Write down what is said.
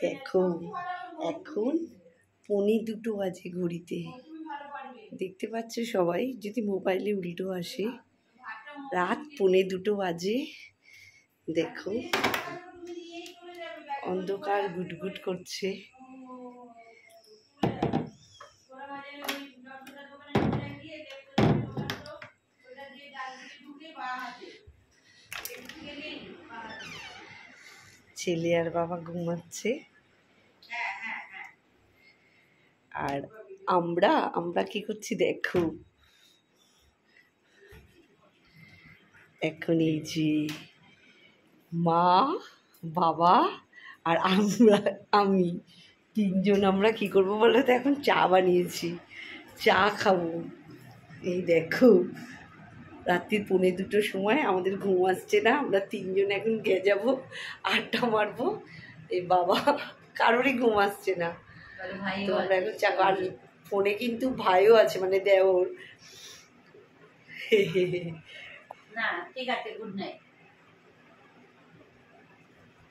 দেখো এখন 1:45 বাজে ঘড়িতে, দেখতে পাচ্ছ সবাই, যদি মোবাইলে উল্টো আসে রাত 1:45 বাজে। দেখো অন্ধকার গুটগুট করছে। ছেলে আর বাবা ঘুমাচ্ছে, আর আমরা কি করছি দেখো। এখন এই যে মা, বাবা আর আমি তিনজন আমরা কি করবো বলো তো, এখন চা বানিয়েছি, চা খাবো। এই দেখো রাত্রির 1:45 সময়, আমাদের ঘুম আসছে না, আমরা তিনজন এখন গিয়ে যাবো, আড্ডা মারবো। এই বাবা কারোরই ঘুম আসছে না, তো আমরা এখন চা। আর ফোনে কিন্তু ভাইও আছে, মানে দেওর। না ঠিক আছে, গুড নাইট।